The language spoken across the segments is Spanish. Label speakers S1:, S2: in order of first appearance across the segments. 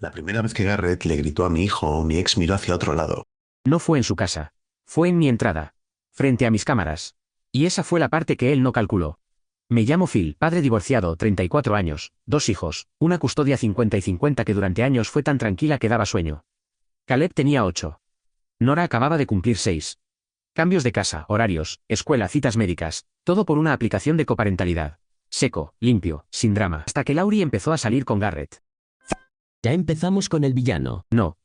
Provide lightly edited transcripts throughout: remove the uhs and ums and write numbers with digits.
S1: La primera vez que Garrett le gritó a mi hijo, mi ex miró hacia otro lado.
S2: No fue en su casa. Fue en mi entrada. Frente a mis cámaras. Y esa fue la parte que él no calculó. Me llamo Phil, padre divorciado, 34 años, 2 hijos, una custodia 50 y 50 que durante años fue tan tranquila que daba sueño. Caleb tenía 8. Nora acababa de cumplir 6. Cambios de casa, horarios, escuela, citas médicas, todo por una aplicación de coparentalidad. Seco, limpio, sin drama, hasta que Laurie empezó a salir con Garrett.
S3: Ya empezamos con el villano.
S2: No.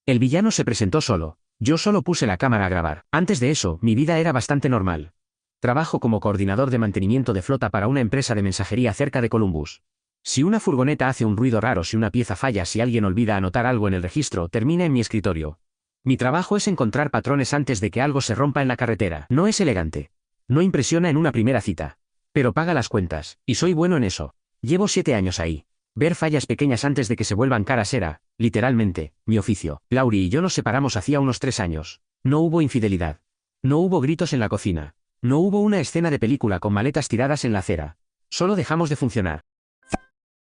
S2: El villano se presentó solo. Yo solo puse la cámara a grabar. Antes de eso, mi vida era bastante normal. Trabajo como coordinador de mantenimiento de flota para una empresa de mensajería cerca de Columbus. Si una furgoneta hace un ruido raro, si una pieza falla, si alguien olvida anotar algo en el registro, termina en mi escritorio. Mi trabajo es encontrar patrones antes de que algo se rompa en la carretera. No es elegante. No impresiona en una primera cita. Pero paga las cuentas, y soy bueno en eso. Llevo 7 años ahí. Ver fallas pequeñas antes de que se vuelvan caras era, literalmente, mi oficio. Laurie y yo nos separamos hacía unos 3 años. No hubo infidelidad. No hubo gritos en la cocina. No hubo una escena de película con maletas tiradas en la acera. Solo dejamos de funcionar.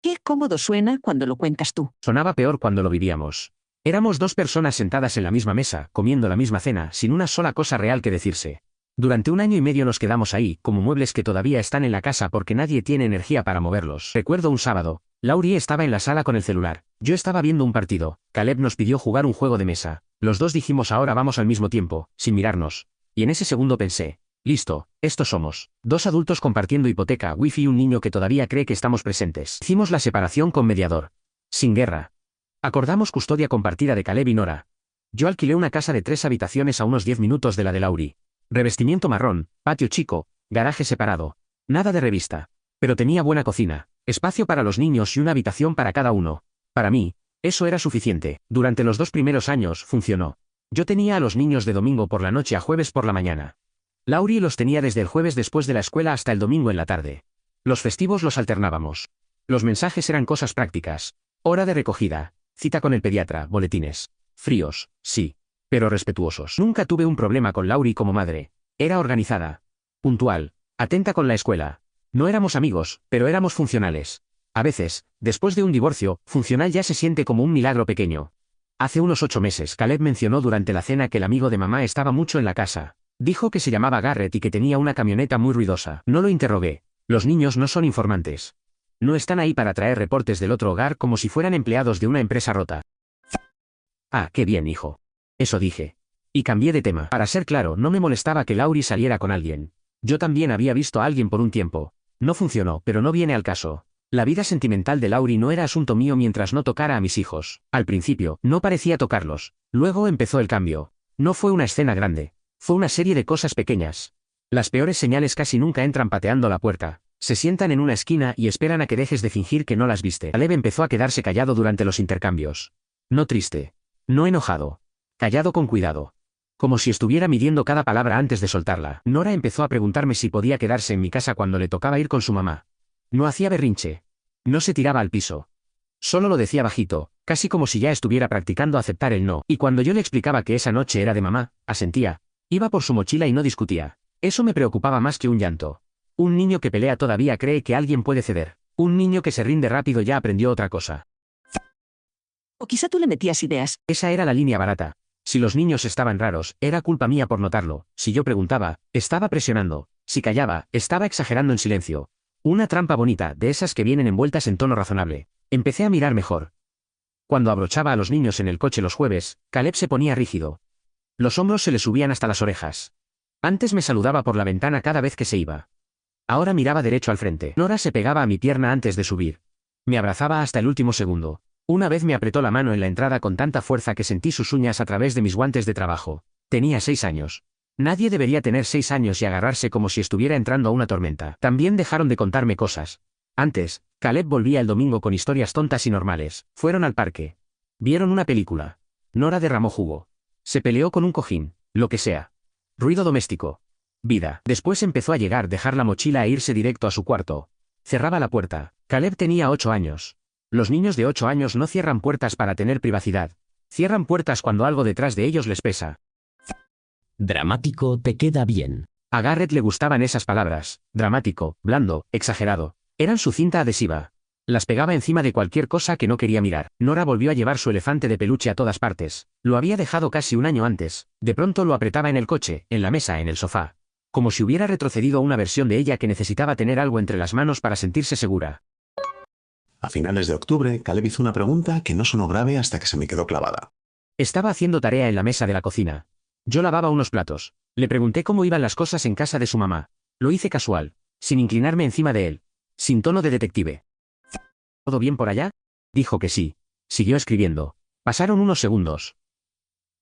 S4: Qué cómodo suena cuando lo cuentas tú.
S2: Sonaba peor cuando lo vivíamos. Éramos 2 personas sentadas en la misma mesa, comiendo la misma cena, sin una sola cosa real que decirse. Durante 1 año y medio nos quedamos ahí, como muebles que todavía están en la casa porque nadie tiene energía para moverlos. Recuerdo un sábado. Laurie estaba en la sala con el celular. Yo estaba viendo un partido. Caleb nos pidió jugar un juego de mesa. Los dos dijimos ahora vamos al mismo tiempo, sin mirarnos. Y en ese segundo pensé, listo, estos somos. 2 adultos compartiendo hipoteca, wifi y un niño que todavía cree que estamos presentes. Hicimos la separación con mediador. Sin guerra. Acordamos custodia compartida de Caleb y Nora. Yo alquilé una casa de 3 habitaciones a unos 10 minutos de la de Laurie. Revestimiento marrón, patio chico, garaje separado. Nada de revista. Pero tenía buena cocina, espacio para los niños y una habitación para cada uno. Para mí, eso era suficiente. Durante los 2 primeros años funcionó. Yo tenía a los niños de domingo por la noche a jueves por la mañana. Laurie los tenía desde el jueves después de la escuela hasta el domingo en la tarde. Los festivos los alternábamos. Los mensajes eran cosas prácticas. Hora de recogida, cita con el pediatra, boletines. Fríos, sí, pero respetuosos. Nunca tuve un problema con Laurie como madre. Era organizada, puntual, atenta con la escuela. No éramos amigos, pero éramos funcionales. A veces, después de un divorcio, funcional ya se siente como un milagro pequeño. Hace unos 8 meses, Caleb mencionó durante la cena que el amigo de mamá estaba mucho en la casa. Dijo que se llamaba Garrett y que tenía una camioneta muy ruidosa. No lo interrogué. Los niños no son informantes. No están ahí para traer reportes del otro hogar como si fueran empleados de una empresa rota. Ah, qué bien, hijo. Eso dije. Y cambié de tema. Para ser claro, no me molestaba que Laurie saliera con alguien. Yo también había visto a alguien por un tiempo. No funcionó, pero no viene al caso. La vida sentimental de Laurie no era asunto mío mientras no tocara a mis hijos. Al principio, no parecía tocarlos. Luego empezó el cambio. No fue una escena grande. Fue una serie de cosas pequeñas. Las peores señales casi nunca entran pateando la puerta. Se sientan en una esquina y esperan a que dejes de fingir que no las viste. Caleb empezó a quedarse callado durante los intercambios. No triste. No enojado. Callado con cuidado. Como si estuviera midiendo cada palabra antes de soltarla. Nora empezó a preguntarme si podía quedarse en mi casa cuando le tocaba ir con su mamá. No hacía berrinche. No se tiraba al piso. Solo lo decía bajito, casi como si ya estuviera practicando aceptar el no. Y cuando yo le explicaba que esa noche era de mamá, asentía. Iba por su mochila y no discutía. Eso me preocupaba más que un llanto. Un niño que pelea todavía cree que alguien puede ceder. Un niño que se rinde rápido ya aprendió otra cosa.
S4: O quizá tú le metías ideas.
S2: Esa era la línea barata. Si los niños estaban raros, era culpa mía por notarlo. Si yo preguntaba, estaba presionando. Si callaba, estaba exagerando en silencio. Una trampa bonita, de esas que vienen envueltas en tono razonable. Empecé a mirar mejor. Cuando abrochaba a los niños en el coche los jueves, Caleb se ponía rígido. Los hombros se le subían hasta las orejas. Antes me saludaba por la ventana cada vez que se iba. Ahora miraba derecho al frente. Nora se pegaba a mi pierna antes de subir. Me abrazaba hasta el último segundo. Una vez me apretó la mano en la entrada con tanta fuerza que sentí sus uñas a través de mis guantes de trabajo. Tenía 6 años. Nadie debería tener 6 años y agarrarse como si estuviera entrando a una tormenta. También dejaron de contarme cosas. Antes, Caleb volvía el domingo con historias tontas y normales. Fueron al parque. Vieron una película. Nora derramó jugo. Se peleó con un cojín, lo que sea. Ruido doméstico. Vida. Después empezó a llegar, dejar la mochila e irse directo a su cuarto. Cerraba la puerta. Caleb tenía 8 años. Los niños de 8 años no cierran puertas para tener privacidad. Cierran puertas cuando algo detrás de ellos les pesa.
S3: Dramático te queda bien.
S2: A Garrett le gustaban esas palabras. Dramático, blando, exagerado. Eran su cinta adhesiva. Las pegaba encima de cualquier cosa que no quería mirar. Nora volvió a llevar su elefante de peluche a todas partes. Lo había dejado casi un año antes. De pronto lo apretaba en el coche, en la mesa, en el sofá. Como si hubiera retrocedido a una versión de ella que necesitaba tener algo entre las manos para sentirse segura.
S1: A finales de octubre, Caleb hizo una pregunta que no sonó grave hasta que se me quedó clavada.
S2: Estaba haciendo tarea en la mesa de la cocina. Yo lavaba unos platos. Le pregunté cómo iban las cosas en casa de su mamá. Lo hice casual, sin inclinarme encima de él, sin tono de detective. ¿Todo bien por allá? Dijo que sí. Siguió escribiendo. Pasaron unos segundos.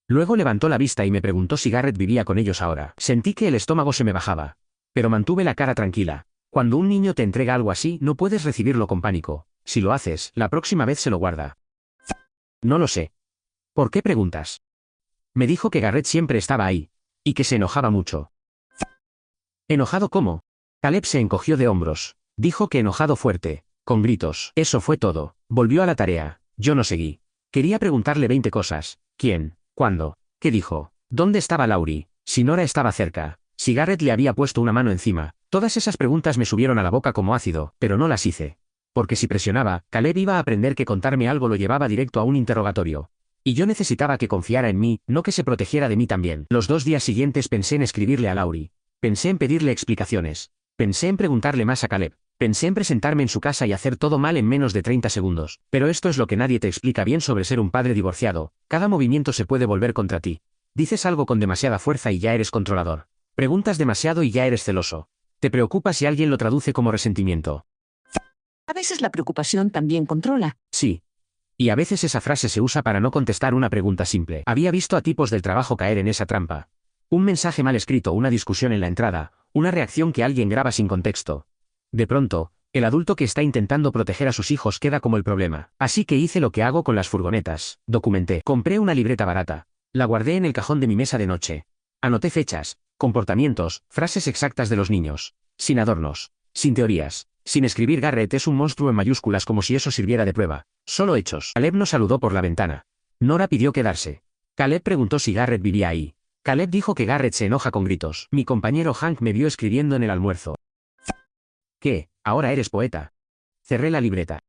S2: Luego levantó la vista y me preguntó si Garrett vivía con ellos ahora. Sentí que el estómago se me bajaba. Pero mantuve la cara tranquila. Cuando un niño te entrega algo así, no puedes recibirlo con pánico. Si lo haces, la próxima vez se lo guarda. No lo sé. ¿Por qué preguntas? Me dijo que Garrett siempre estaba ahí. Y que se enojaba mucho. ¿Enojado cómo? Caleb se encogió de hombros. Dijo que enojado fuerte. Con gritos. Eso fue todo. Volvió a la tarea. Yo no seguí. Quería preguntarle 20 cosas. ¿Quién? ¿Cuándo? ¿Qué dijo? ¿Dónde estaba Laurie? Si Nora estaba cerca. Si Garrett le había puesto una mano encima. Todas esas preguntas me subieron a la boca como ácido, pero no las hice. Porque si presionaba, Caleb iba a aprender que contarme algo lo llevaba directo a un interrogatorio. Y yo necesitaba que confiara en mí, no que se protegiera de mí también. Los 2 días siguientes pensé en escribirle a Laurie. Pensé en pedirle explicaciones. Pensé en preguntarle más a Caleb. Pensé en presentarme en su casa y hacer todo mal en menos de 30 segundos. Pero esto es lo que nadie te explica bien sobre ser un padre divorciado. Cada movimiento se puede volver contra ti. Dices algo con demasiada fuerza y ya eres controlador. Preguntas demasiado y ya eres celoso. Te preocupa si alguien lo traduce como resentimiento.
S4: A veces la preocupación también controla.
S2: Sí. Y a veces esa frase se usa para no contestar una pregunta simple. Había visto a tipos del trabajo caer en esa trampa. Un mensaje mal escrito, una discusión en la entrada, una reacción que alguien graba sin contexto. De pronto, el adulto que está intentando proteger a sus hijos queda como el problema. Así que hice lo que hago con las furgonetas. Documenté. Compré una libreta barata. La guardé en el cajón de mi mesa de noche. Anoté fechas, comportamientos, frases exactas de los niños. Sin adornos. Sin teorías. Sin escribir Garrett es un monstruo en mayúsculas como si eso sirviera de prueba. Solo hechos. Caleb nos saludó por la ventana. Nora pidió quedarse. Caleb preguntó si Garrett vivía ahí. Caleb dijo que Garrett se enoja con gritos. Mi compañero Hank me vio escribiendo en el almuerzo. ¿Qué? Ahora eres poeta. Cerré la libreta.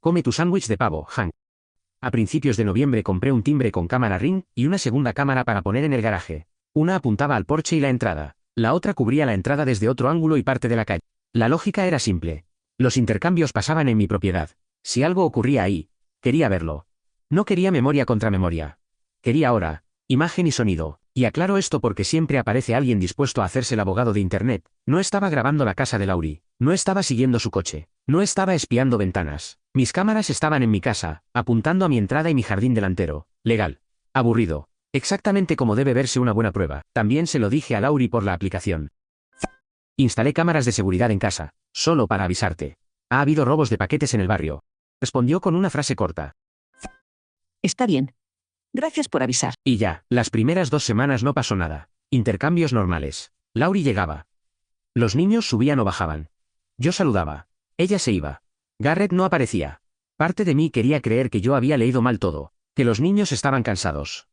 S2: Come tu sándwich de pavo, Hank. A principios de noviembre compré un timbre con cámara Ring y una segunda cámara para poner en el garaje. Una apuntaba al porche y la entrada. La otra cubría la entrada desde otro ángulo y parte de la calle. La lógica era simple. Los intercambios pasaban en mi propiedad. Si algo ocurría ahí, quería verlo. No quería memoria contra memoria. Quería hora, imagen y sonido. Y aclaro esto porque siempre aparece alguien dispuesto a hacerse el abogado de Internet. No estaba grabando la casa de Laurie. No estaba siguiendo su coche. No estaba espiando ventanas. Mis cámaras estaban en mi casa, apuntando a mi entrada y mi jardín delantero. Legal. Aburrido. Exactamente como debe verse una buena prueba. También se lo dije a Laurie por la aplicación. Instalé cámaras de seguridad en casa, solo para avisarte. Ha habido robos de paquetes en el barrio. Respondió con una frase corta.
S4: Está bien. Gracias por avisar.
S2: Y ya, las primeras 2 semanas no pasó nada. Intercambios normales. Laurie llegaba. Los niños subían o bajaban. Yo saludaba. Ella se iba. Garrett no aparecía. Parte de mí quería creer que yo había leído mal todo, que los niños estaban cansados,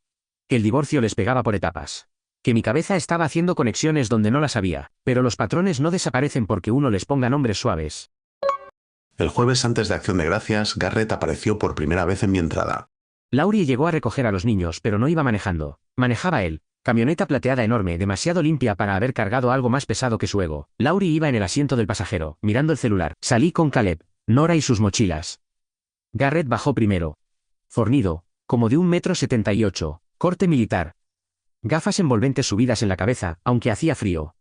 S2: que el divorcio les pegaba por etapas, que mi cabeza estaba haciendo conexiones donde no las había, pero los patrones no desaparecen porque uno les ponga nombres suaves.
S1: El jueves antes de Acción de Gracias, Garrett apareció por primera vez en mi entrada.
S2: Laurie llegó a recoger a los niños pero no iba manejando. Manejaba él. Camioneta plateada enorme, demasiado limpia para haber cargado algo más pesado que su ego. Laurie iba en el asiento del pasajero, mirando el celular. Salí con Caleb, Nora y sus mochilas. Garrett bajó primero. Fornido, como de 1,78 m, corte militar. Gafas envolventes subidas en la cabeza, aunque hacía frío.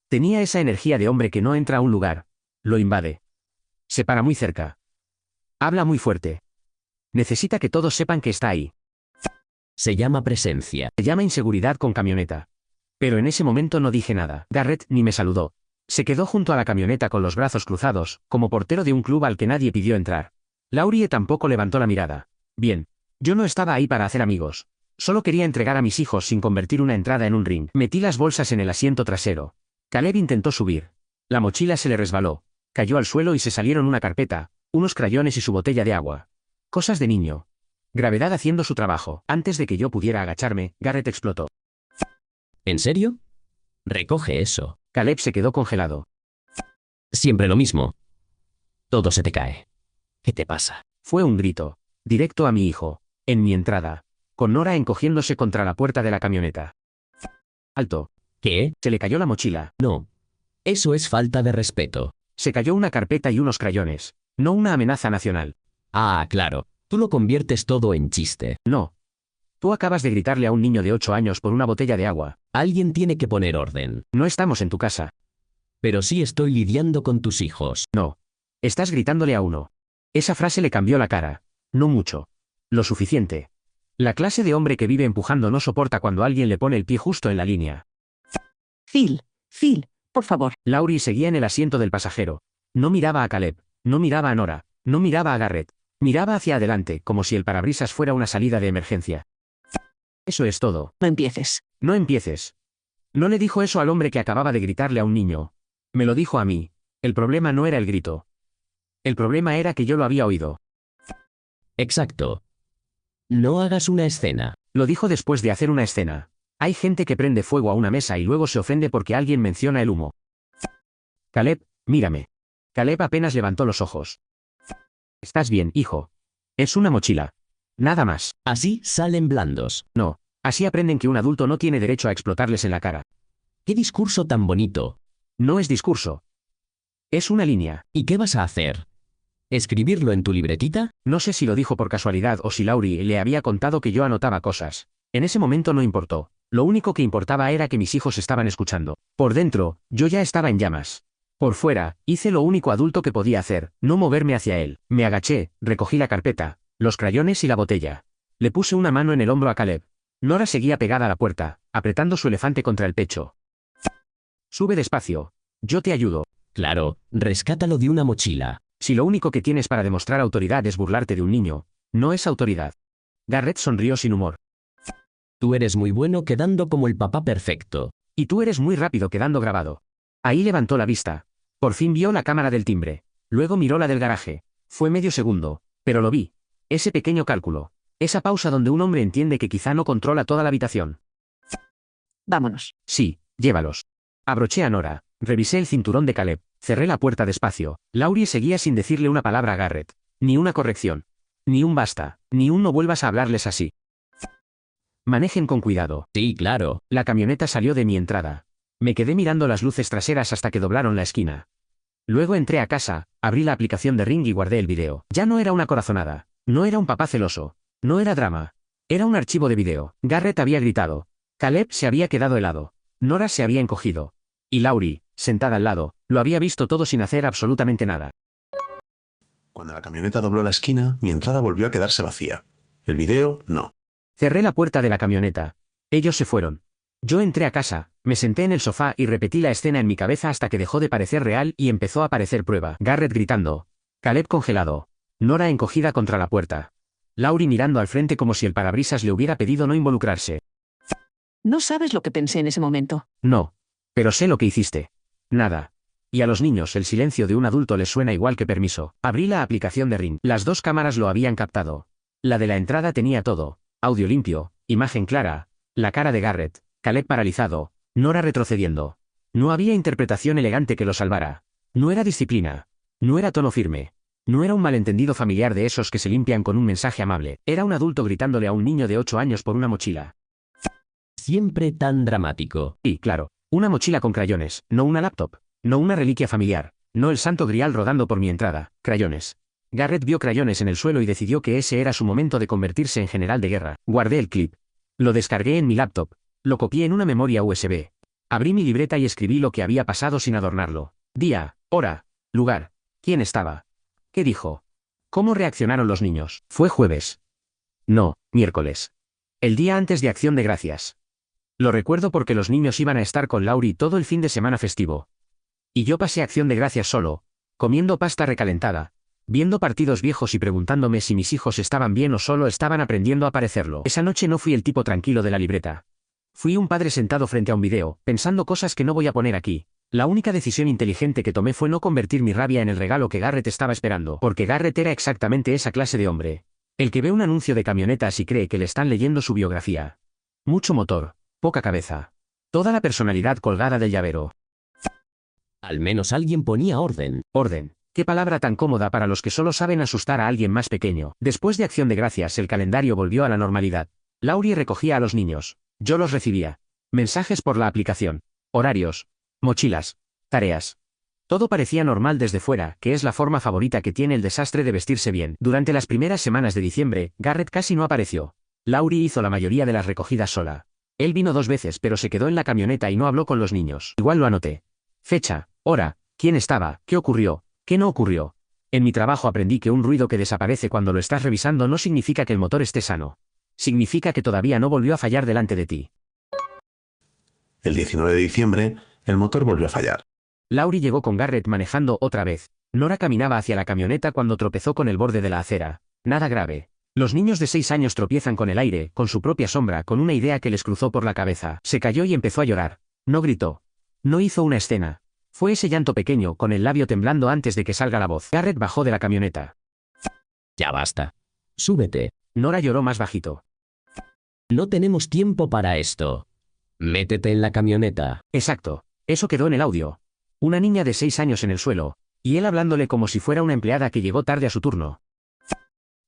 S2: Tenía esa energía de hombre que no entra a un lugar. Lo invade. Se para muy cerca. Habla muy fuerte. Necesita que todos sepan que está ahí.
S3: Se llama presencia.
S2: Se llama inseguridad con camioneta. Pero en ese momento no dije nada. Garrett ni me saludó. Se quedó junto a la camioneta con los brazos cruzados, como portero de un club al que nadie pidió entrar. Laurie tampoco levantó la mirada. Bien. Yo no estaba ahí para hacer amigos. Solo quería entregar a mis hijos sin convertir una entrada en un ring. Metí las bolsas en el asiento trasero. Caleb intentó subir. La mochila se le resbaló. Cayó al suelo y se salieron una carpeta, unos crayones y su botella de agua. Cosas de niño. Gravedad haciendo su trabajo. Antes de que yo pudiera agacharme, Garrett explotó.
S3: ¿En serio? Recoge eso.
S2: Caleb se quedó congelado.
S3: Siempre lo mismo. Todo se te cae. ¿Qué te pasa?
S2: Fue un grito, directo a mi hijo, en mi entrada, con Nora encogiéndose contra la puerta de la camioneta. Alto.
S3: ¿Qué?
S2: Se le cayó la mochila.
S3: No. Eso es falta de respeto.
S2: Se cayó una carpeta y unos crayones. No una amenaza nacional.
S3: Ah, claro. Tú lo conviertes todo en chiste.
S2: No. Tú acabas de gritarle a un niño de 8 años por una botella de agua.
S3: Alguien tiene que poner orden.
S2: No estamos en tu casa.
S3: Pero sí estoy lidiando con tus hijos.
S2: No. Estás gritándole a uno. Esa frase le cambió la cara. No mucho. Lo suficiente. La clase de hombre que vive empujando no soporta cuando alguien le pone el pie justo en la línea.
S4: Phil, por favor.
S2: Laurie seguía en el asiento del pasajero. No miraba a Caleb. No miraba a Nora. No miraba a Garrett. Miraba hacia adelante, como si el parabrisas fuera una salida de emergencia. Eso es todo.
S4: No empieces.
S2: No empieces. No le dijo eso al hombre que acababa de gritarle a un niño. Me lo dijo a mí. El problema no era el grito. El problema era que yo lo había oído.
S3: Exacto. No hagas una escena.
S2: Lo dijo después de hacer una escena. Hay gente que prende fuego a una mesa y luego se ofende porque alguien menciona el humo. Caleb, mírame. Caleb apenas levantó los ojos. Estás bien, hijo. Es una mochila. Nada más.
S3: Así salen blandos.
S2: No. Así aprenden que un adulto no tiene derecho a explotarles en la cara.
S3: ¡Qué discurso tan bonito!
S2: No es discurso. Es una línea.
S3: ¿Y qué vas a hacer? ¿Escribirlo en tu libretita?
S2: No sé si lo dijo por casualidad o si Laurie le había contado que yo anotaba cosas. En ese momento no importó. Lo único que importaba era que mis hijos estaban escuchando. Por dentro, yo ya estaba en llamas. Por fuera, hice lo único adulto que podía hacer, no moverme hacia él. Me agaché, recogí la carpeta, los crayones y la botella. Le puse una mano en el hombro a Caleb. Nora seguía pegada a la puerta, apretando su elefante contra el pecho. Sube despacio. Yo te ayudo.
S3: Claro, rescátalo de una mochila.
S2: Si lo único que tienes para demostrar autoridad es burlarte de un niño, no es autoridad. Garrett sonrió sin humor.
S3: Tú eres muy bueno quedando como el papá perfecto.
S2: Y tú eres muy rápido quedando grabado. Ahí levantó la vista. Por fin vio la cámara del timbre. Luego miró la del garaje. Fue medio segundo, pero lo vi. Ese pequeño cálculo. Esa pausa donde un hombre entiende que quizá no controla toda la habitación.
S4: Vámonos.
S2: Sí, llévalos. Abroché a Nora. Revisé el cinturón de Caleb. Cerré la puerta despacio. Laurie seguía sin decirle una palabra a Garrett. Ni una corrección. Ni un basta. Ni un no vuelvas a hablarles así. Manejen con cuidado.
S3: Sí, claro.
S2: La camioneta salió de mi entrada. Me quedé mirando las luces traseras hasta que doblaron la esquina. Luego entré a casa, abrí la aplicación de Ring y guardé el video. Ya no era una corazonada. No era un papá celoso. No era drama. Era un archivo de video. Garrett había gritado. Caleb se había quedado helado. Nora se había encogido. Y Laurie, sentada al lado, lo había visto todo sin hacer absolutamente nada.
S1: Cuando la camioneta dobló la esquina, mi entrada volvió a quedarse vacía. El video, no.
S2: Cerré la puerta de la camioneta. Ellos se fueron. Yo entré a casa, me senté en el sofá y repetí la escena en mi cabeza hasta que dejó de parecer real y empezó a parecer prueba. Garrett gritando. Caleb congelado. Nora encogida contra la puerta. Laurie mirando al frente como si el parabrisas le hubiera pedido no involucrarse.
S4: No sabes lo que pensé en ese momento.
S2: No. Pero sé lo que hiciste. Nada. Y a los niños el silencio de un adulto les suena igual que permiso. Abrí la aplicación de Ring. Las dos cámaras lo habían captado. La de la entrada tenía todo. Audio limpio, imagen clara, la cara de Garrett, Caleb paralizado, Nora retrocediendo. No había interpretación elegante que lo salvara. No era disciplina. No era tono firme. No era un malentendido familiar de esos que se limpian con un mensaje amable. Era un adulto gritándole a un niño de 8 años por una mochila.
S3: Siempre tan dramático.
S2: Y, claro, una mochila con crayones, no una laptop, no una reliquia familiar, no el santo grial rodando por mi entrada, crayones. Garrett vio crayones en el suelo y decidió que ese era su momento de convertirse en general de guerra. Guardé el clip. Lo descargué en mi laptop. Lo copié en una memoria USB. Abrí mi libreta y escribí lo que había pasado sin adornarlo. Día, hora, lugar. ¿Quién estaba? ¿Qué dijo? ¿Cómo reaccionaron los niños? Fue jueves. No, miércoles. El día antes de Acción de Gracias. Lo recuerdo porque los niños iban a estar con Laurie todo el fin de semana festivo. Y yo pasé Acción de Gracias solo, comiendo pasta recalentada, viendo partidos viejos y preguntándome si mis hijos estaban bien o solo estaban aprendiendo a parecerlo. Esa noche no fui el tipo tranquilo de la libreta. Fui un padre sentado frente a un video, pensando cosas que no voy a poner aquí. La única decisión inteligente que tomé fue no convertir mi rabia en el regalo que Garrett estaba esperando, porque Garrett era exactamente esa clase de hombre. El que ve un anuncio de camionetas y cree que le están leyendo su biografía. Mucho motor, poca cabeza. Toda la personalidad colgada del llavero.
S3: Al menos alguien ponía orden.
S2: Orden. Qué palabra tan cómoda para los que solo saben asustar a alguien más pequeño. Después de Acción de Gracias, el calendario volvió a la normalidad. Laurie recogía a los niños. Yo los recibía. Mensajes por la aplicación. Horarios. Mochilas. Tareas. Todo parecía normal desde fuera, que es la forma favorita que tiene el desastre de vestirse bien. Durante las primeras semanas de diciembre, Garrett casi no apareció. Laurie hizo la mayoría de las recogidas sola. Él vino 2 veces, pero se quedó en la camioneta y no habló con los niños. Igual lo anoté. Fecha, hora, quién estaba, qué ocurrió, qué no ocurrió. En mi trabajo aprendí que un ruido que desaparece cuando lo estás revisando no significa que el motor esté sano. Significa que todavía no volvió a fallar delante de ti.
S1: El 19 de diciembre, el motor volvió a fallar.
S2: Laurie llegó con Garrett manejando otra vez. Nora caminaba hacia la camioneta cuando tropezó con el borde de la acera. Nada grave. Los niños de 6 años tropiezan con el aire, con su propia sombra, con una idea que les cruzó por la cabeza. Se cayó y empezó a llorar. No gritó. No hizo una escena. Fue ese llanto pequeño, con el labio temblando antes de que salga la voz. Garrett bajó de la camioneta.
S3: Ya basta. Súbete.
S2: Nora lloró más bajito.
S3: No tenemos tiempo para esto. Métete en la camioneta.
S2: Exacto. Eso quedó en el audio. Una niña de 6 años en el suelo, y él hablándole como si fuera una empleada que llegó tarde a su turno.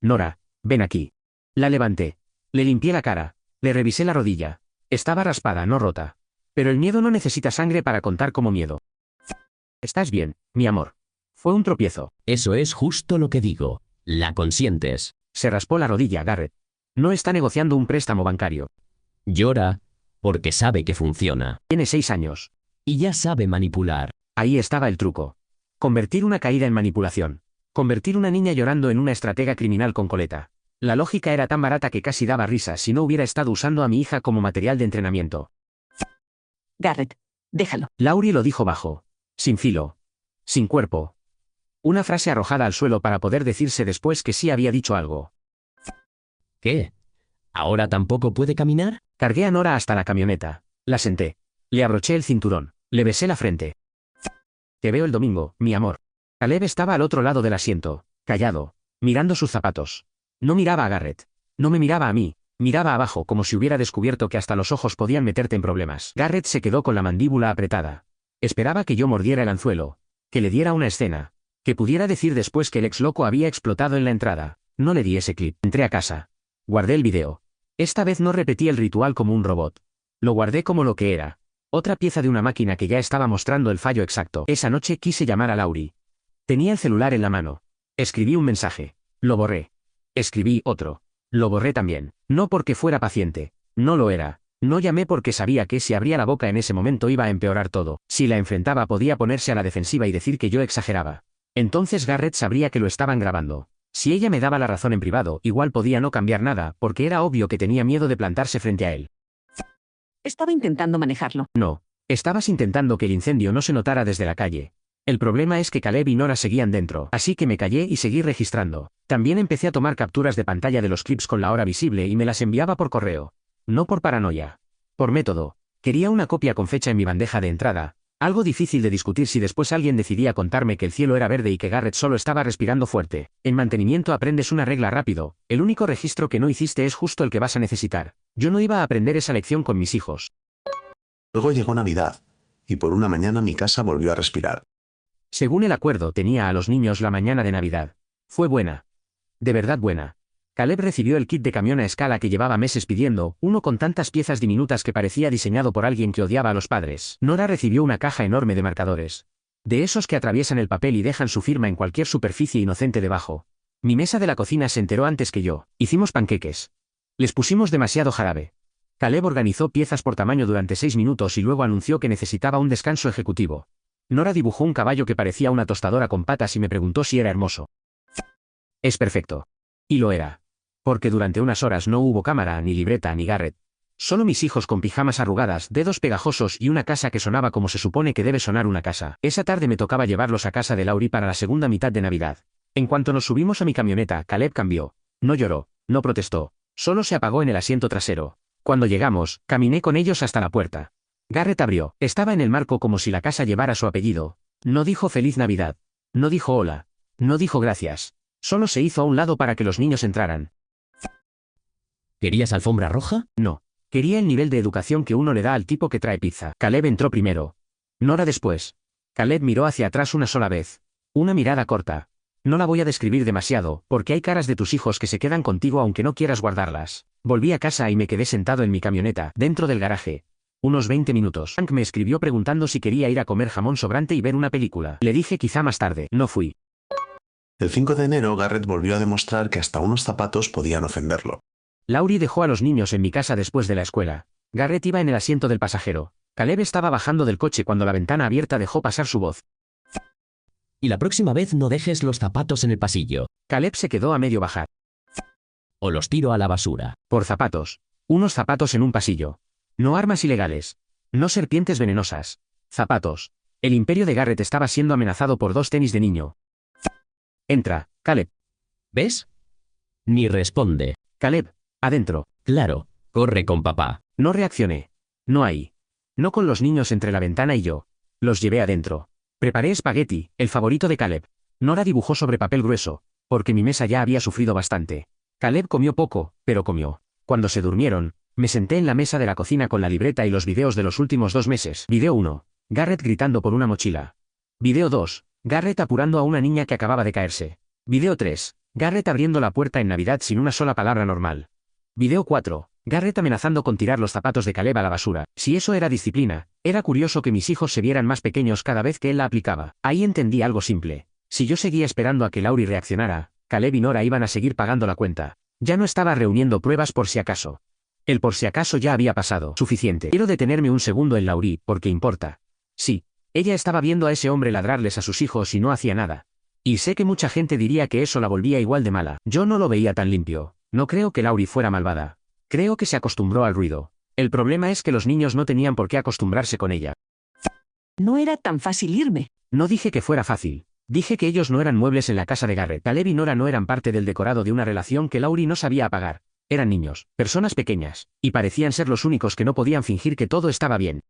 S2: Nora, ven aquí. La levanté. Le limpié la cara. Le revisé la rodilla. Estaba raspada, no rota. Pero el miedo no necesita sangre para contar como miedo. ¿Estás bien, mi amor? Fue un tropiezo.
S3: Eso es justo lo que digo. La consientes.
S2: Se raspó la rodilla, Garrett. No está negociando un préstamo bancario.
S3: Llora, porque sabe que funciona.
S2: Tiene 6 años.
S3: Y ya sabe manipular.
S2: Ahí estaba el truco. Convertir una caída en manipulación. Convertir una niña llorando en una estratega criminal con coleta. La lógica era tan barata que casi daba risa si no hubiera estado usando a mi hija como material de entrenamiento.
S4: Garrett, déjalo.
S2: Laurie lo dijo bajo. Sin filo. Sin cuerpo. Una frase arrojada al suelo para poder decirse después que sí había dicho algo.
S3: ¿Qué? ¿Ahora tampoco puede caminar?
S2: Cargué a Nora hasta la camioneta. La senté. Le abroché el cinturón. Le besé la frente. Te veo el domingo, mi amor. Caleb estaba al otro lado del asiento, callado, mirando sus zapatos. No miraba a Garrett. No me miraba a mí. Miraba abajo como si hubiera descubierto que hasta los ojos podían meterte en problemas. Garrett se quedó con la mandíbula apretada. Esperaba que yo mordiera el anzuelo. Que le diera una escena. Que pudiera decir después que el ex loco había explotado en la entrada. No le di ese clip. Entré a casa. Guardé el video. Esta vez no repetí el ritual como un robot. Lo guardé como lo que era. Otra pieza de una máquina que ya estaba mostrando el fallo exacto. Esa noche quise llamar a Laurie. Tenía el celular en la mano. Escribí un mensaje. Lo borré. Escribí otro. Lo borré también. No porque fuera paciente. No lo era. No llamé porque sabía que si abría la boca en ese momento iba a empeorar todo. Si la enfrentaba podía ponerse a la defensiva y decir que yo exageraba. Entonces Garrett sabría que lo estaban grabando. Si ella me daba la razón en privado, igual podía no cambiar nada, porque era obvio que tenía miedo de plantarse frente a él.
S4: Estaba intentando manejarlo.
S2: No. Estabas intentando que el incendio no se notara desde la calle. El problema es que Caleb y Nora seguían dentro, así que me callé y seguí registrando. También empecé a tomar capturas de pantalla de los clips con la hora visible y me las enviaba por correo. No por paranoia. Por método. Quería una copia con fecha en mi bandeja de entrada. Algo difícil de discutir si después alguien decidía contarme que el cielo era verde y que Garrett solo estaba respirando fuerte. En mantenimiento aprendes una regla rápido. El único registro que no hiciste es justo el que vas a necesitar. Yo no iba a aprender esa lección con mis hijos.
S1: Luego llegó Navidad, y por una mañana mi casa volvió a respirar.
S2: Según el acuerdo, tenía a los niños la mañana de Navidad. Fue buena. De verdad buena. Caleb recibió el kit de camión a escala que llevaba meses pidiendo, uno con tantas piezas diminutas que parecía diseñado por alguien que odiaba a los padres. Nora recibió una caja enorme de marcadores. De esos que atraviesan el papel y dejan su firma en cualquier superficie inocente debajo. Mi mesa de la cocina se enteró antes que yo. Hicimos panqueques. Les pusimos demasiado jarabe. Caleb organizó piezas por tamaño durante 6 minutos y luego anunció que necesitaba un descanso ejecutivo. Nora dibujó un caballo que parecía una tostadora con patas y me preguntó si era hermoso. Es perfecto. Y lo era. Porque durante unas horas no hubo cámara, ni libreta, ni Garrett. Solo mis hijos con pijamas arrugadas, dedos pegajosos y una casa que sonaba como se supone que debe sonar una casa. Esa tarde me tocaba llevarlos a casa de Laurie para la segunda mitad de Navidad. En cuanto nos subimos a mi camioneta, Caleb cambió. No lloró, no protestó. Solo se apagó en el asiento trasero. Cuando llegamos, caminé con ellos hasta la puerta. Garrett abrió. Estaba en el marco como si la casa llevara su apellido. No dijo Feliz Navidad. No dijo hola. No dijo gracias. Solo se hizo a un lado para que los niños entraran.
S3: ¿Querías alfombra roja?
S2: No. Quería el nivel de educación que uno le da al tipo que trae pizza. Caleb entró primero. Nora después. Caleb miró hacia atrás una sola vez. Una mirada corta. No la voy a describir demasiado, porque hay caras de tus hijos que se quedan contigo aunque no quieras guardarlas. Volví a casa y me quedé sentado en mi camioneta, dentro del garaje. Unos 20 minutos. Frank me escribió preguntando si quería ir a comer jamón sobrante y ver una película. Le dije quizá más tarde. No fui.
S1: El 5 de enero, Garrett volvió a demostrar que hasta unos zapatos podían ofenderlo.
S2: Laurie dejó a los niños en mi casa después de la escuela. Garrett iba en el asiento del pasajero. Caleb estaba bajando del coche cuando la ventana abierta dejó pasar su voz.
S3: Y la próxima vez no dejes los zapatos en el pasillo.
S2: Caleb se quedó a medio bajar.
S3: O los tiro a la basura.
S2: Por zapatos. Unos zapatos en un pasillo. No armas ilegales. No serpientes venenosas. Zapatos. El imperio de Garrett estaba siendo amenazado por 2 tenis de niño. Entra, Caleb.
S3: ¿Ves? Ni responde.
S2: Caleb, adentro.
S3: Claro, corre con papá.
S2: No reaccioné. No ahí. No con los niños entre la ventana y yo. Los llevé adentro. Preparé espagueti, el favorito de Caleb. Nora dibujó sobre papel grueso, porque mi mesa ya había sufrido bastante. Caleb comió poco, pero comió. Cuando se durmieron, me senté en la mesa de la cocina con la libreta y los videos de los últimos 2 meses. Video 1. Garrett gritando por una mochila. Video 2. Garrett apurando a una niña que acababa de caerse. Video 3. Garrett abriendo la puerta en Navidad sin una sola palabra normal. Video 4. Garrett amenazando con tirar los zapatos de Caleb a la basura. Si eso era disciplina, era curioso que mis hijos se vieran más pequeños cada vez que él la aplicaba. Ahí entendí algo simple. Si yo seguía esperando a que Laurie reaccionara, Caleb y Nora iban a seguir pagando la cuenta. Ya no estaba reuniendo pruebas por si acaso. El por si acaso ya había pasado. Suficiente. Quiero detenerme un segundo en Laurie, porque importa. Sí, ella estaba viendo a ese hombre ladrarles a sus hijos y no hacía nada. Y sé que mucha gente diría que eso la volvía igual de mala. Yo no lo veía tan limpio. No creo que Laurie fuera malvada. Creo que se acostumbró al ruido. El problema es que los niños no tenían por qué acostumbrarse con ella.
S4: No era tan fácil irme.
S2: No dije que fuera fácil. Dije que ellos no eran muebles en la casa de Garrett. Caleb y Nora no eran parte del decorado de una relación que Laurie no sabía apagar. Eran niños, personas pequeñas, y parecían ser los únicos que no podían fingir que todo estaba bien.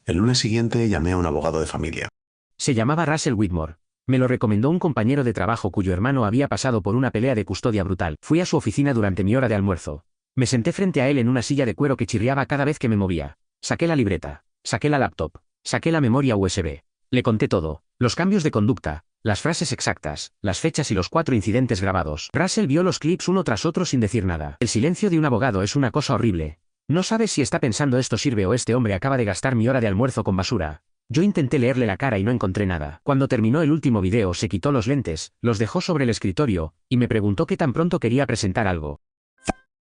S1: El lunes siguiente llamé a un abogado de familia.
S2: Se llamaba Russell Whitmore. Me lo recomendó un compañero de trabajo cuyo hermano había pasado por una pelea de custodia brutal. Fui a su oficina durante mi hora de almuerzo. Me senté frente a él en una silla de cuero que chirriaba cada vez que me movía. Saqué la libreta. Saqué la laptop. Saqué la memoria USB. Le conté todo. Los cambios de conducta, las frases exactas, las fechas y los 4 incidentes grabados. Russell vio los clips uno tras otro sin decir nada. El silencio de un abogado es una cosa horrible. No sabes si está pensando esto sirve o este hombre acaba de gastar mi hora de almuerzo con basura. Yo intenté leerle la cara y no encontré nada. Cuando terminó el último video se quitó los lentes, los dejó sobre el escritorio, y me preguntó qué tan pronto quería presentar algo.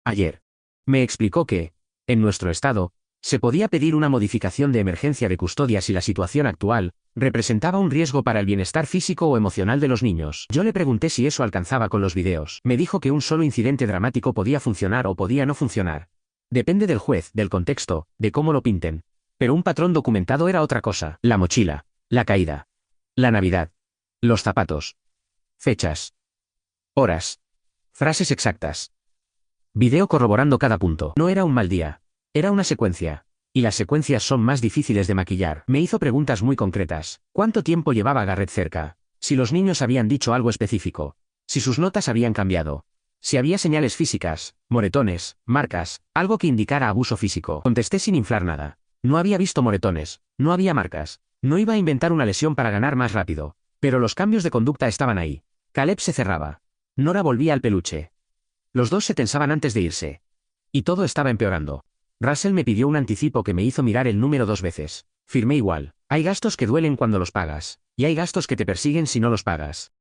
S2: Ayer. Me explicó que, en nuestro estado, se podía pedir una modificación de emergencia de custodia si la situación actual representaba un riesgo para el bienestar físico o emocional de los niños. Yo le pregunté si eso alcanzaba con los videos. Me dijo que un solo incidente dramático podía funcionar o podía no funcionar. Depende del juez, del contexto, de cómo lo pinten. Pero un patrón documentado era otra cosa. La mochila, la caída, la Navidad, los zapatos, fechas, horas, frases exactas. Video corroborando cada punto. No era un mal día. Era una secuencia. Y las secuencias son más difíciles de maquillar. Me hizo preguntas muy concretas. ¿Cuánto tiempo llevaba Garrett cerca? Si los niños habían dicho algo específico. Si sus notas habían cambiado. Si había señales físicas, moretones, marcas, algo que indicara abuso físico. Contesté sin inflar nada. No había visto moretones. No había marcas. No iba a inventar una lesión para ganar más rápido. Pero los cambios de conducta estaban ahí. Caleb se cerraba. Nora volvía al peluche. Los dos se tensaban antes de irse. Y todo estaba empeorando. Russell me pidió un anticipo que me hizo mirar el número 2 veces. Firmé igual. Hay gastos que duelen cuando los pagas. Y hay gastos que te persiguen si no los pagas.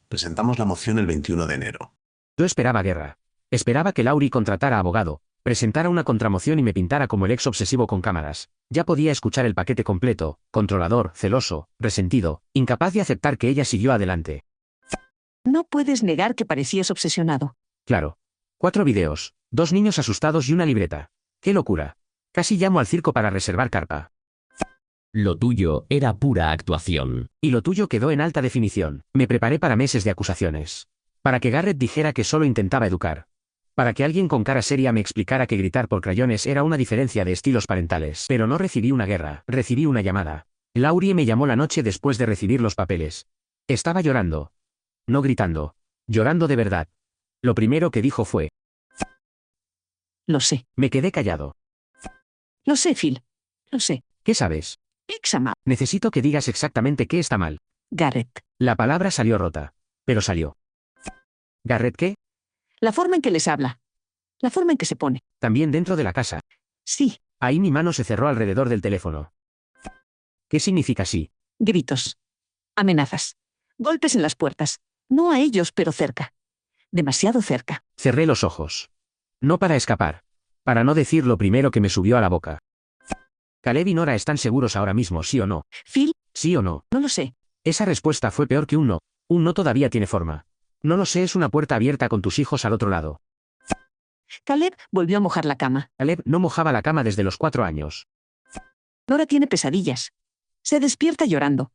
S1: Presentamos la moción el 21 de enero.
S2: Yo esperaba guerra. Esperaba que Laurie contratara abogado, presentara una contramoción y me pintara como el ex obsesivo con cámaras. Ya podía escuchar el paquete completo, controlador, celoso, resentido, incapaz de aceptar que ella siguió adelante.
S4: No puedes negar que parecías obsesionado.
S2: Claro. 4 videos, 2 niños asustados y una libreta. ¡Qué locura! Casi llamo al circo para reservar carpa.
S3: Lo tuyo era pura actuación.
S2: Y lo tuyo quedó en alta definición. Me preparé para meses de acusaciones. Para que Garrett dijera que solo intentaba educar. Para que alguien con cara seria me explicara que gritar por crayones era una diferencia de estilos parentales. Pero no recibí una guerra, recibí una llamada. Laurie me llamó la noche después de recibir los papeles. Estaba llorando. No gritando. Llorando de verdad. Lo primero que dijo fue:
S4: Lo sé.
S2: Me quedé callado.
S4: Lo sé, Phil. Lo sé.
S2: ¿Qué sabes?
S4: Pixama.
S2: Necesito que digas exactamente qué está mal.
S4: Garrett.
S2: La palabra salió rota, pero salió. ¿Garrett qué?
S4: La forma en que les habla. La forma en que se pone.
S2: También dentro de la casa.
S4: Sí.
S2: Ahí mi mano se cerró alrededor del teléfono. ¿Qué significa sí?
S4: Gritos. Amenazas. Golpes en las puertas. No a ellos, pero cerca. Demasiado cerca.
S2: Cerré los ojos. No para escapar. Para no decir lo primero que me subió a la boca. ¿Caleb y Nora están seguros ahora mismo, sí o no?
S4: Phil,
S2: ¿Sí o no?
S4: no lo sé.
S2: Esa respuesta fue peor que un no. Un no todavía tiene forma. No lo sé, es una puerta abierta con tus hijos al otro lado.
S4: Caleb volvió a mojar la cama.
S2: Caleb no mojaba la cama desde los 4 años.
S4: Nora tiene pesadillas. Se despierta llorando.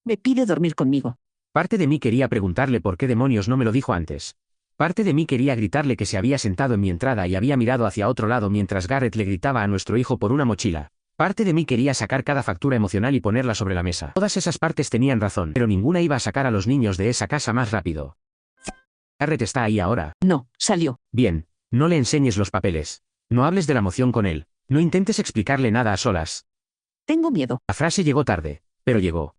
S4: Me pide dormir conmigo.
S2: Parte de mí quería preguntarle por qué demonios no me lo dijo antes. Parte de mí quería gritarle que se había sentado en mi entrada y había mirado hacia otro lado mientras Garrett le gritaba a nuestro hijo por una mochila. Parte de mí quería sacar cada factura emocional y ponerla sobre la mesa. Todas esas partes tenían razón, pero ninguna iba a sacar a los niños de esa casa más rápido. Garrett está ahí ahora.
S4: No, salió.
S2: Bien, no le enseñes los papeles. No hables de la moción con él. No intentes explicarle nada a solas.
S4: Tengo miedo.
S2: La frase llegó tarde, pero llegó.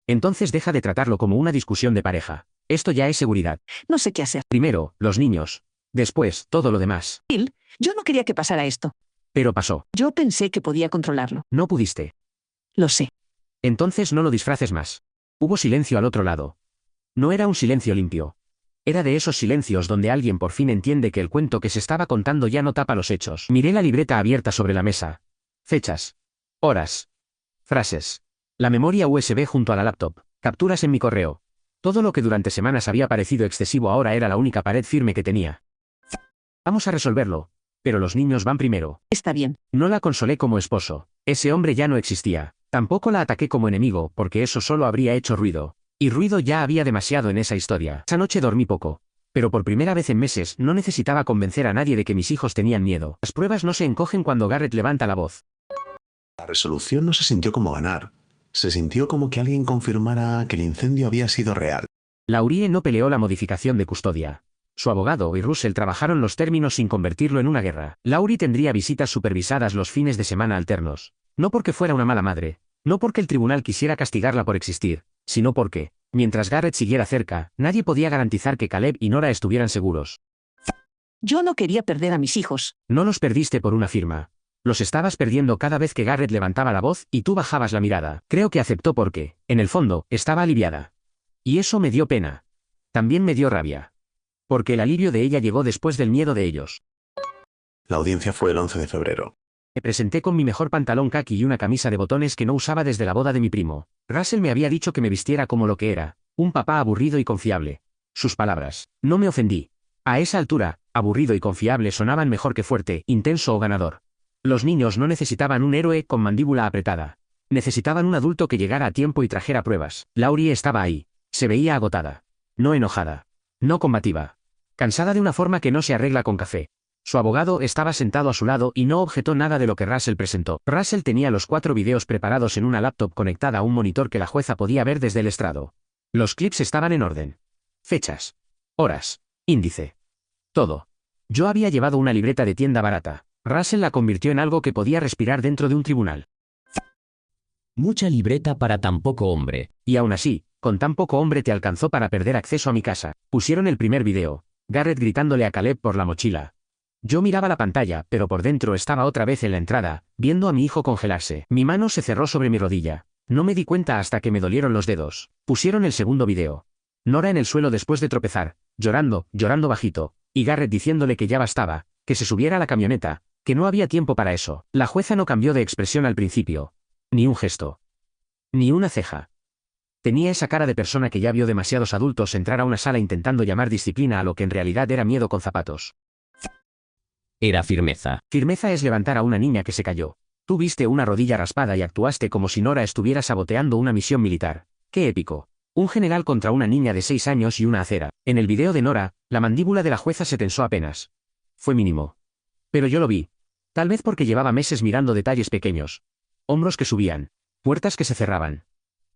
S2: Entonces deja de tratarlo como una discusión de pareja. Esto ya es seguridad.
S4: No sé qué hacer.
S2: Primero, los niños. Después, todo lo demás.
S4: Phil, yo no quería que pasara esto.
S2: Pero pasó.
S4: Yo pensé que podía controlarlo.
S2: No pudiste.
S4: Lo sé.
S2: Entonces no lo disfraces más. Hubo silencio al otro lado. No era un silencio limpio. Era de esos silencios donde alguien por fin entiende que el cuento que se estaba contando ya no tapa los hechos. Miré la libreta abierta sobre la mesa. Fechas. Horas. Frases. La memoria USB junto a la laptop. Capturas en mi correo. Todo lo que durante semanas había parecido excesivo ahora era la única pared firme que tenía. Vamos a resolverlo. Pero los niños van primero.
S4: Está bien.
S2: No la consolé como esposo. Ese hombre ya no existía. Tampoco la ataqué como enemigo, porque eso solo habría hecho ruido. Y ruido ya había demasiado en esa historia. Esa noche dormí poco. Pero por primera vez en meses no necesitaba convencer a nadie de que mis hijos tenían miedo. Las pruebas no se encogen cuando Garrett levanta la voz.
S1: La resolución no se sintió como ganar. Se sintió como que alguien confirmara que el incendio había sido real.
S2: Laurie no peleó la modificación de custodia. Su abogado y Russell trabajaron los términos sin convertirlo en una guerra. Laurie tendría visitas supervisadas los fines de semana alternos. No porque fuera una mala madre. No porque el tribunal quisiera castigarla por existir. Sino porque, mientras Garrett siguiera cerca, nadie podía garantizar que Caleb y Nora estuvieran seguros.
S4: Yo no quería perder a mis hijos.
S2: No los perdiste por una firma. Los estabas perdiendo cada vez que Garrett levantaba la voz y tú bajabas la mirada. Creo que aceptó porque, en el fondo, estaba aliviada. Y eso me dio pena. También me dio rabia. Porque el alivio de ella llegó después del miedo de ellos.
S1: La audiencia fue el 11 de febrero.
S2: Me presenté con mi mejor pantalón caqui y una camisa de botones que no usaba desde la boda de mi primo. Russell me había dicho que me vistiera como lo que era, un papá aburrido y confiable. Sus palabras. No me ofendí. A esa altura, aburrido y confiable sonaban mejor que fuerte, intenso o ganador. Los niños no necesitaban un héroe con mandíbula apretada. Necesitaban un adulto que llegara a tiempo y trajera pruebas. Laurie estaba ahí. Se veía agotada. No enojada. No combativa. Cansada de una forma que no se arregla con café. Su abogado estaba sentado a su lado y no objetó nada de lo que Russell presentó. Russell tenía los 4 videos preparados en una laptop conectada a un monitor que la jueza podía ver desde el estrado. Los clips estaban en orden. Fechas. Horas. Índice. Todo. Yo había llevado una libreta de tienda barata. Russell la convirtió en algo que podía respirar dentro de un tribunal.
S3: Mucha libreta para tan poco hombre.
S2: Y aún así, con tan poco hombre te alcanzó para perder acceso a mi casa. Pusieron el primer video. Garrett gritándole a Caleb por la mochila. Yo miraba la pantalla, pero por dentro estaba otra vez en la entrada, viendo a mi hijo congelarse. Mi mano se cerró sobre mi rodilla. No me di cuenta hasta que me dolieron los dedos. Pusieron el segundo video. Nora en el suelo después de tropezar, llorando bajito, y Garrett diciéndole que ya bastaba, que se subiera a la camioneta, que no había tiempo para eso. La jueza no cambió de expresión al principio. Ni un gesto. Ni una ceja. Tenía esa cara de persona que ya vio demasiados adultos entrar a una sala intentando llamar disciplina a lo que en realidad era miedo con zapatos.
S3: Era firmeza.
S2: Firmeza es levantar a una niña que se cayó. Tú viste una rodilla raspada y actuaste como si Nora estuviera saboteando una misión militar. ¡Qué épico! Un general contra una niña de 6 años y una acera. En el video de Nora, la mandíbula de la jueza se tensó apenas. Fue mínimo. Pero yo lo vi. Tal vez porque llevaba meses mirando detalles pequeños. Hombros que subían. Puertas que se cerraban.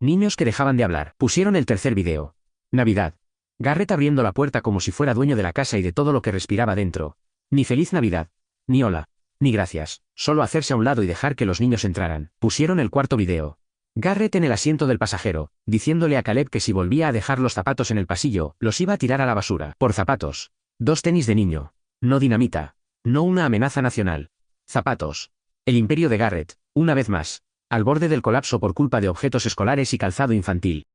S2: Niños que dejaban de hablar. Pusieron el tercer video. Navidad. Garrett abriendo la puerta como si fuera dueño de la casa y de todo lo que respiraba dentro. Ni feliz Navidad. Ni hola. Ni gracias. Solo hacerse a un lado y dejar que los niños entraran. Pusieron el cuarto video. Garrett en el asiento del pasajero, diciéndole a Caleb que si volvía a dejar los zapatos en el pasillo, los iba a tirar a la basura. Por zapatos. 2 tenis de niño. No dinamita. No una amenaza nacional. Zapatos. El imperio de Garrett, una vez más, al borde del colapso por culpa de objetos escolares y calzado infantil.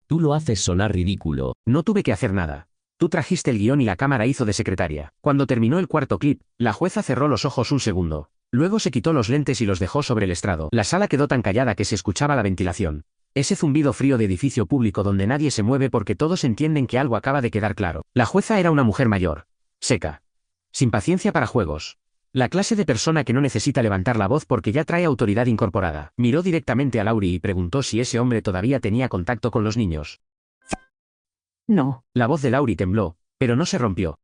S3: Tú lo haces sonar ridículo.
S2: No tuve que hacer nada. Tú trajiste el guión y la cámara hizo de secretaria. Cuando terminó el cuarto clip, la jueza cerró los ojos un segundo. Luego se quitó los lentes y los dejó sobre el estrado. La sala quedó tan callada que se escuchaba la ventilación. Ese zumbido frío de edificio público donde nadie se mueve porque todos entienden que algo acaba de quedar claro. La jueza era una mujer mayor. Seca. Sin paciencia para juegos. La clase de persona que no necesita levantar la voz porque ya trae autoridad incorporada. Miró directamente a Laurie y preguntó si ese hombre todavía tenía contacto con los niños.
S4: No.
S2: La voz de Laurie tembló, pero no se rompió.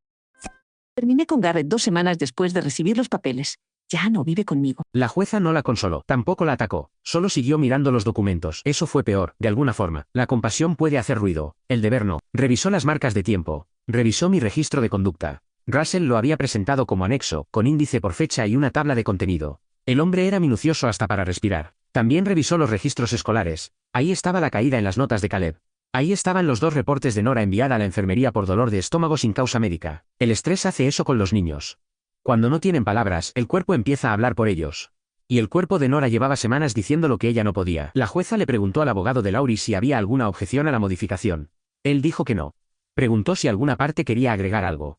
S4: Terminé con Garrett 2 semanas después de recibir los papeles. Ya no vive conmigo.
S2: La jueza no la consoló, tampoco la atacó, solo siguió mirando los documentos. Eso fue peor, de alguna forma. La compasión puede hacer ruido, el deber no. Revisó las marcas de tiempo, revisó mi registro de conducta. Russell lo había presentado como anexo, con índice por fecha y una tabla de contenido. El hombre era minucioso hasta para respirar. También revisó los registros escolares. Ahí estaba la caída en las notas de Caleb. Ahí estaban los 2 reportes de Nora enviada a la enfermería por dolor de estómago sin causa médica. El estrés hace eso con los niños. Cuando no tienen palabras, el cuerpo empieza a hablar por ellos. Y el cuerpo de Nora llevaba semanas diciendo lo que ella no podía. La jueza le preguntó al abogado de Laurie si había alguna objeción a la modificación. Él dijo que no. Preguntó si alguna parte quería agregar algo.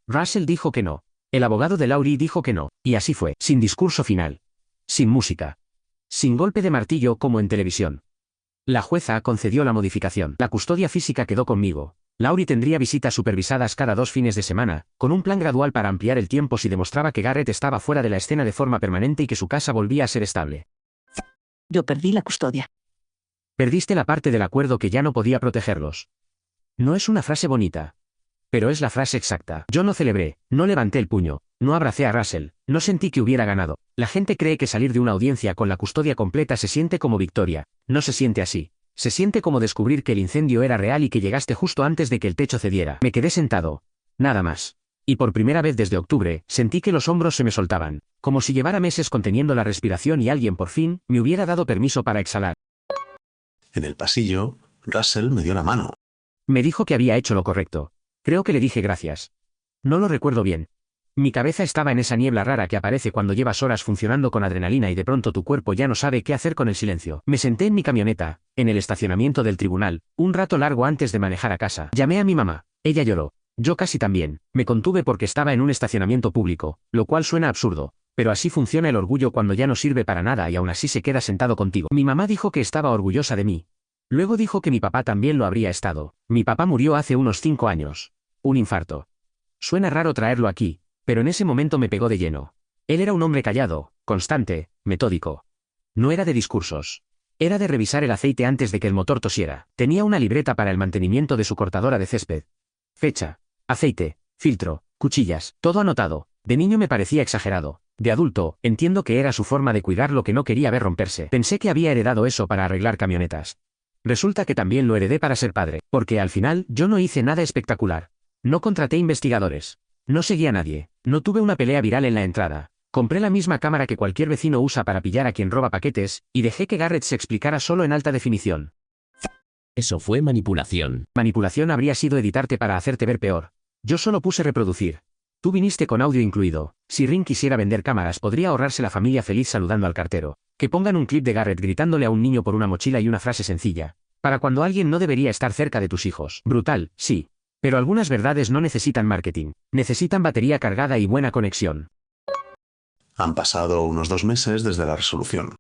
S2: Russell dijo que no. El abogado de Laurie dijo que no. Y así fue, sin discurso final. Sin música. Sin golpe de martillo como en televisión. La jueza concedió la modificación. La custodia física quedó conmigo. Laurie tendría visitas supervisadas cada 2 fines de semana, con un plan gradual para ampliar el tiempo si demostraba que Garrett estaba fuera de la escena de forma permanente y que su casa volvía a ser estable.
S4: Yo perdí la custodia.
S2: Perdiste la parte del acuerdo que ya no podía protegerlos. No es una frase bonita. Pero es la frase exacta. Yo no celebré, no levanté el puño, no abracé a Russell, no sentí que hubiera ganado. La gente cree que salir de una audiencia con la custodia completa se siente como victoria. No se siente así. Se siente como descubrir que el incendio era real y que llegaste justo antes de que el techo cediera. Me quedé sentado. Nada más. Y por primera vez desde octubre, sentí que los hombros se me soltaban, como si llevara meses conteniendo la respiración y alguien por fin me hubiera dado permiso para exhalar.
S1: En el pasillo, Russell me dio la mano.
S2: Me dijo que había hecho lo correcto. Creo que le dije gracias. No lo recuerdo bien. Mi cabeza estaba en esa niebla rara que aparece cuando llevas horas funcionando con adrenalina y de pronto tu cuerpo ya no sabe qué hacer con el silencio. Me senté en mi camioneta, en el estacionamiento del tribunal, un rato largo antes de manejar a casa. Llamé a mi mamá. Ella lloró. Yo casi también. Me contuve porque estaba en un estacionamiento público, lo cual suena absurdo, pero así funciona el orgullo cuando ya no sirve para nada y aún así se queda sentado contigo. Mi mamá dijo que estaba orgullosa de mí. Luego dijo que mi papá también lo habría estado. Mi papá murió hace unos 5 años. Un infarto. Suena raro traerlo aquí, pero en ese momento me pegó de lleno. Él era un hombre callado, constante, metódico. No era de discursos. Era de revisar el aceite antes de que el motor tosiera. Tenía una libreta para el mantenimiento de su cortadora de césped. Fecha, aceite, filtro, cuchillas, todo anotado. De niño me parecía exagerado. De adulto, entiendo que era su forma de cuidar lo que no quería ver romperse. Pensé que había heredado eso para arreglar camionetas. Resulta que también lo heredé para ser padre, porque al final yo no hice nada espectacular. No contraté investigadores. No seguí a nadie. No tuve una pelea viral en la entrada. Compré la misma cámara que cualquier vecino usa para pillar a quien roba paquetes, y dejé que Garrett se explicara solo en alta definición.
S3: Eso fue manipulación.
S2: Manipulación habría sido editarte para hacerte ver peor. Yo solo puse reproducir. Tú viniste con audio incluido. Si Ring quisiera vender cámaras, podría ahorrarse la familia feliz saludando al cartero. Que pongan un clip de Garrett gritándole a un niño por una mochila y una frase sencilla. Para cuando alguien no debería estar cerca de tus hijos. Brutal, sí. Pero algunas verdades no necesitan marketing. Necesitan batería cargada y buena conexión.
S1: Han pasado unos 2 meses desde la resolución.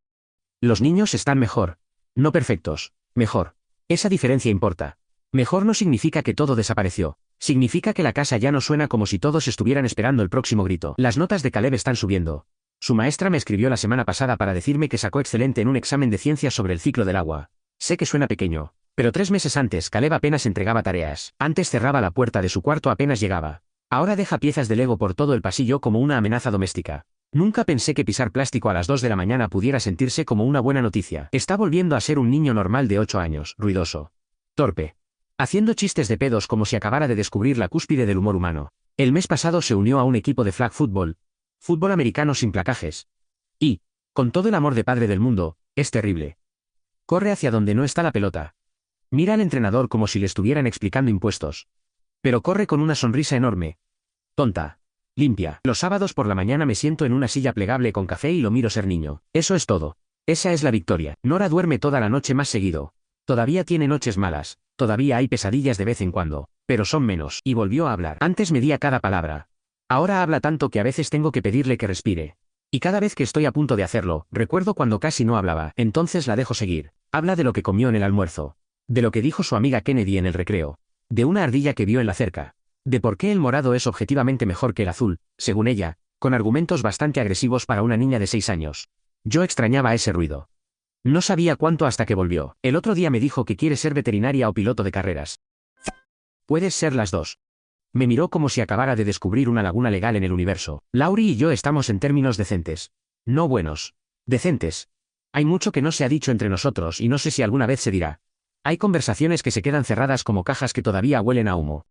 S2: Los niños están mejor. No perfectos. Mejor. Esa diferencia importa. Mejor no significa que todo desapareció. Significa que la casa ya no suena como si todos estuvieran esperando el próximo grito. Las notas de Caleb están subiendo. Su maestra me escribió la semana pasada para decirme que sacó excelente en un examen de ciencias sobre el ciclo del agua. Sé que suena pequeño. Pero 3 meses antes Caleb apenas entregaba tareas. Antes cerraba la puerta de su cuarto apenas llegaba. Ahora deja piezas de Lego por todo el pasillo como una amenaza doméstica. Nunca pensé que pisar plástico a las 2 de la mañana pudiera sentirse como una buena noticia. Está volviendo a ser un niño normal de 8 años, ruidoso. Torpe. Haciendo chistes de pedos como si acabara de descubrir la cúspide del humor humano. El mes pasado se unió a un equipo de flag football. Fútbol americano sin placajes. Y, con todo el amor de padre del mundo, es terrible. Corre hacia donde no está la pelota. Mira al entrenador como si le estuvieran explicando impuestos. Pero corre con una sonrisa enorme. Tonta. Limpia. Los sábados por la mañana me siento en una silla plegable con café y lo miro ser niño. Eso es todo. Esa es la victoria. Nora duerme toda la noche más seguido. Todavía tiene noches malas. Todavía hay pesadillas de vez en cuando. Pero son menos. Y volvió a hablar. Antes medía cada palabra. Ahora habla tanto que a veces tengo que pedirle que respire. Y cada vez que estoy a punto de hacerlo, recuerdo cuando casi no hablaba. Entonces la dejo seguir. Habla de lo que comió en el almuerzo. De lo que dijo su amiga Kennedy en el recreo. De una ardilla que vio en la cerca. De por qué el morado es objetivamente mejor que el azul, según ella, con argumentos bastante agresivos para una niña de 6 años. Yo extrañaba ese ruido. No sabía cuánto hasta que volvió. El otro día me dijo que quiere ser veterinaria o piloto de carreras. Puedes ser las dos. Me miró como si acabara de descubrir una laguna legal en el universo. Laurie y yo estamos en términos decentes. No buenos. Decentes. Hay mucho que no se ha dicho entre nosotros y no sé si alguna vez se dirá. Hay conversaciones que se quedan cerradas como cajas que todavía huelen a humo.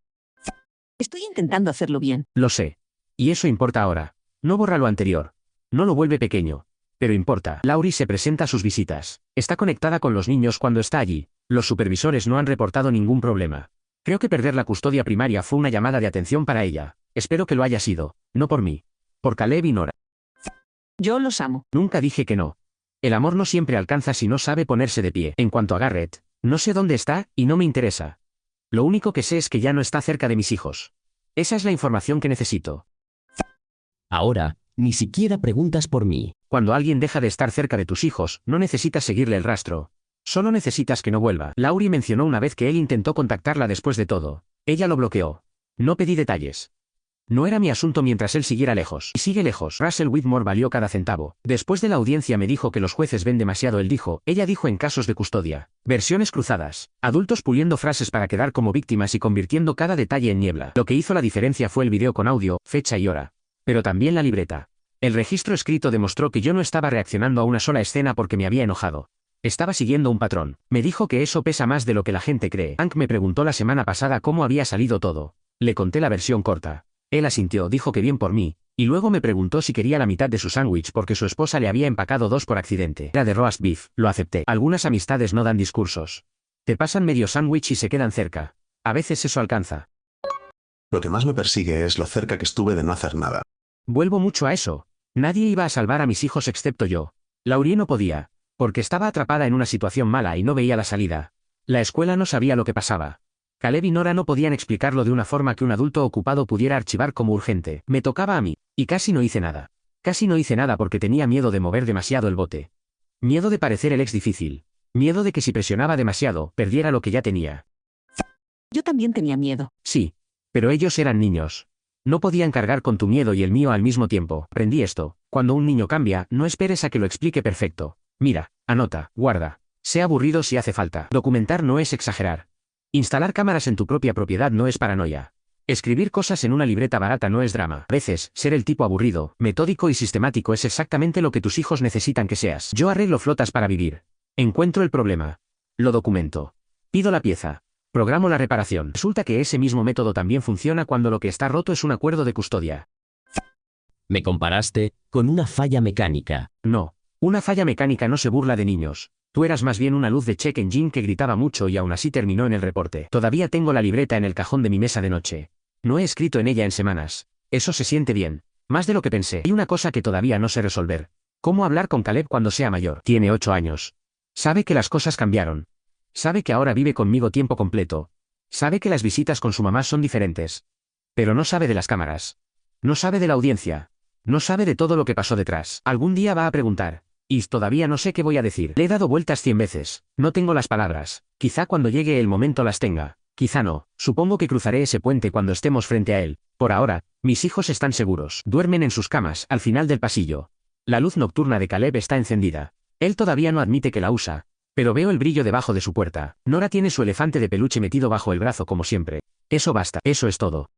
S4: Estoy intentando hacerlo bien.
S2: Lo sé. Y eso importa ahora. No borra lo anterior. No lo vuelve pequeño. Pero importa. Laurie se presenta a sus visitas. Está conectada con los niños cuando está allí. Los supervisores no han reportado ningún problema. Creo que perder la custodia primaria fue una llamada de atención para ella. Espero que lo haya sido. No por mí. Por Caleb y Nora.
S4: Yo los amo.
S2: Nunca dije que no. El amor no siempre alcanza si no sabe ponerse de pie. En cuanto a Garrett, no sé dónde está y no me interesa. Lo único que sé es que ya no está cerca de mis hijos. Esa es la información que necesito.
S3: Ahora, ni siquiera preguntas por mí.
S2: Cuando alguien deja de estar cerca de tus hijos, no necesitas seguirle el rastro. Solo necesitas que no vuelva. Laurie mencionó una vez que él intentó contactarla después de todo. Ella lo bloqueó. No pedí detalles. No era mi asunto mientras él siguiera lejos. Y sigue lejos. Russell Whitmore valió cada centavo. Después de la audiencia me dijo que los jueces ven demasiado. Ella dijo en casos de custodia. Versiones cruzadas. Adultos puliendo frases para quedar como víctimas y convirtiendo cada detalle en niebla. Lo que hizo la diferencia fue el video con audio, fecha y hora. Pero también la libreta. El registro escrito demostró que yo no estaba reaccionando a una sola escena porque me había enojado. Estaba siguiendo un patrón. Me dijo que eso pesa más de lo que la gente cree. Hank me preguntó la semana pasada cómo había salido todo. Le conté la versión corta. Él asintió, dijo que bien por mí, y luego me preguntó si quería la mitad de su sándwich porque su esposa le había empacado 2 por accidente. Era de roast beef, lo acepté. Algunas amistades no dan discursos. Te pasan medio sándwich y se quedan cerca. A veces eso alcanza.
S1: Lo que más me persigue es lo cerca que estuve de no hacer nada.
S2: Vuelvo mucho a eso. Nadie iba a salvar a mis hijos excepto yo. Laurie no podía, porque estaba atrapada en una situación mala y no veía la salida. La escuela no sabía lo que pasaba. Caleb y Nora no podían explicarlo de una forma que un adulto ocupado pudiera archivar como urgente. Me tocaba a mí, y casi no hice nada. Casi no hice nada porque tenía miedo de mover demasiado el bote. Miedo de parecer el ex difícil. Miedo de que si presionaba demasiado, perdiera lo que ya tenía.
S4: Yo también tenía miedo.
S2: Sí. Pero ellos eran niños. No podían cargar con tu miedo y el mío al mismo tiempo. Aprendí esto. Cuando un niño cambia, no esperes a que lo explique perfecto. Mira, anota, guarda. Sé aburrido si hace falta. Documentar no es exagerar. Instalar cámaras en tu propia propiedad no es paranoia. Escribir cosas en una libreta barata no es drama. A veces, ser el tipo aburrido, metódico y sistemático es exactamente lo que tus hijos necesitan que seas. Yo arreglo flotas para vivir. Encuentro el problema. Lo documento. Pido la pieza. Programo la reparación. Resulta que ese mismo método también funciona cuando lo que está roto es un acuerdo de custodia.
S3: Me comparaste con una falla mecánica.
S2: No. Una falla mecánica no se burla de niños. Tú eras más bien una luz de check engine que gritaba mucho y aún así terminó en el reporte. Todavía tengo la libreta en el cajón de mi mesa de noche. No he escrito en ella en semanas. Eso se siente bien. Más de lo que pensé. Hay una cosa que todavía no sé resolver. ¿Cómo hablar con Caleb cuando sea mayor? Tiene 8 años. Sabe que las cosas cambiaron. Sabe que ahora vive conmigo tiempo completo. Sabe que las visitas con su mamá son diferentes. Pero no sabe de las cámaras. No sabe de la audiencia. No sabe de todo lo que pasó detrás. Algún día va a preguntar. Y todavía no sé qué voy a decir. Le he dado vueltas 100 veces. No tengo las palabras. Quizá cuando llegue el momento las tenga. Quizá no. Supongo que cruzaré ese puente cuando estemos frente a él. Por ahora, mis hijos están seguros. Duermen en sus camas, al final del pasillo. La luz nocturna de Caleb está encendida. Él todavía no admite que la usa. Pero veo el brillo debajo de su puerta. Nora tiene su elefante de peluche metido bajo el brazo como siempre. Eso basta. Eso es todo.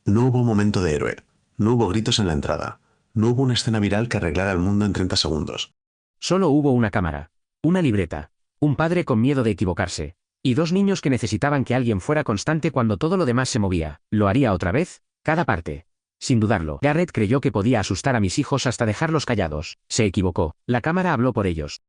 S1: No hubo momento de héroe. No hubo gritos en la entrada. No hubo una escena viral que arreglara el mundo en 30 segundos.
S2: Solo hubo una cámara. Una libreta. Un padre con miedo de equivocarse. Y 2 niños que necesitaban que alguien fuera constante cuando todo lo demás se movía. ¿Lo haría otra vez? Cada parte. Sin dudarlo. Garrett creyó que podía asustar a mis hijos hasta dejarlos callados. Se equivocó. La cámara habló por ellos.